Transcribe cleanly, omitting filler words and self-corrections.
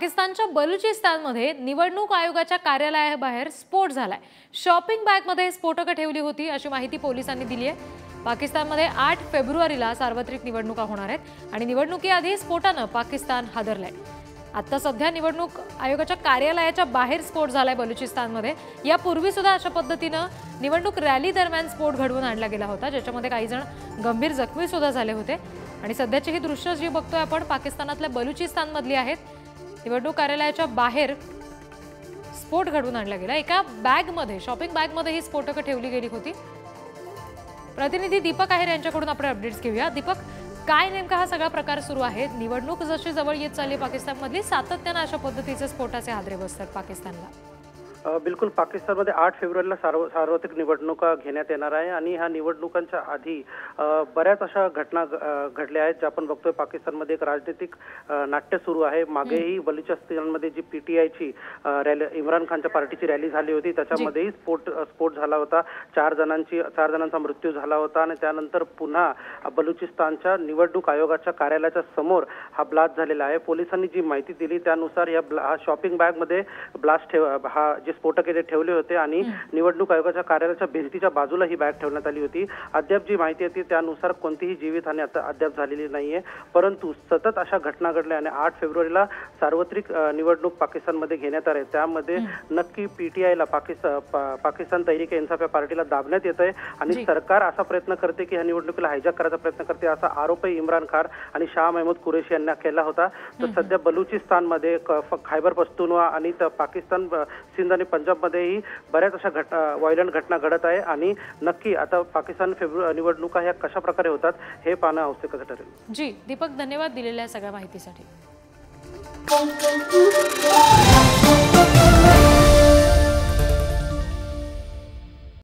पाकिस्तानच्या बलुचिस्तानमध्ये निवडणूक आयोगाच्या कार्यालयाबाहेर स्फोट झालाय। शॉपिंग बॅगमध्ये स्फोटकं ठेवली होती अशी माहिती पोलिसांनी दिली आहे। पाकिस्तानमध्ये 8 फेब्रुवारीला सार्वत्रिक निवडणुका होणार आहेत आणि निवडणुकीआधी स्फोटानं पाकिस्तान हादरलंय। आता सध्या निवडणूक आयोगाच्या कार्यालयाच्या बाहेर स्फोट झालाय बलुचिस्तानमध्ये। यापूर्वी सुद्धा अशा पद्धतीनं निवडणूक रॅली दरम्यान स्फोट घडवून आणला गेला होता, ज्याच्यामध्ये काही जण गंभीर जखमी सुद्धा झाले होते। आणि सध्याची ही दृश्य जी बघतोय आपण पाकिस्तानातल्या बलुचिस्तानमधली आहेत। निवडणूक कार्यालयाच्या बाहेर स्फोट घडवून आणला गेला। एका बॅगमध्ये, शॉपिंग बॅगमध्ये ही स्फोटकं ठेवली गेली होती। प्रतिनिधी दीपक आहेर यांच्याकडून आपण अपडेट्स घेऊया। दीपक, काय नेमका हा सगळा प्रकार सुरू आहे? निवडणूक जशी जवळ येत चालली पाकिस्तानमधली, सातत्याने अशा पद्धतीचे स्फोटाचे हादरे बसतात पाकिस्तानला। बिलकुल, पाकिस्तानमध्ये 8 फेब्रुवारीला सार्वत्रिक निवडणुका घेण्यात येणार आहे आणि ह्या निवडणुकांच्या आधी बऱ्याच अशा घटना घडल्या आहेत, ज्या आपण बघतोय। पाकिस्तानमध्ये एक राजनीतिक नाट्य सुरू आहे। मागेही बलुचिस्तानमध्ये जी पीटीआयची रॅली, इम्रान खानच्या पार्टीची रॅली झाली होती, त्याच्यामध्येही स्फोट झाला होता। 4 जणांचा मृत्यू झाला होता आणि त्यानंतर पुन्हा बलुचिस्तानच्या निवडणूक आयोगाच्या कार्यालयाच्या समोर हा ब्लास्ट झालेला आहे। पोलिसांनी जी माहिती दिली त्यानुसार या शॉपिंग बॅगमध्ये जे स्फोटक ते ठेवले होते आणि निवडणूक आयोगाच्या कार्यालयाच्या भिंतीच्या बाजूला ही बॅग ठेवण्यात आली होती। अद्याप जी माहिती येते त्यानुसार कोणतीही जीवितहानी अद्याप झालेली नाहीये, परंतु सतत अशा घटना घडल्या आणि 8 फेब्रुवारीला सार्वत्रिक निवडणूक पाकिस्तानमध्ये घेण्यात आली। त्यामध्ये नक्की पीटीआयला, पाकिस्तान तहरीक-ए-इन्साफ या पार्टीला दाबण्यात येत आहे आणि सरकार असा प्रयत्न करते की ह्या निवडणुकीला हायजॅक करायचा प्रयत्न करते, असा आरोपही इम्रान खान आणि शाह महमूद कुरेशी यांनी केला होता। तर सध्या बलुचिस्तानमध्ये, खैबर पख्तूनख्वा आणि पाकिस्तान, सिंध आणि पंजाबमध्येही बऱ्याच अशा व्हायलंट घटना घडत आहे आणि नक्की आता पाकिस्तान निवडणुका ह्या कशा प्रकारे होतात हे पाहणं आवश्यक ठरेल। जी दीपक, धन्यवाद दिलेल्या सगळ्या माहितीसाठी।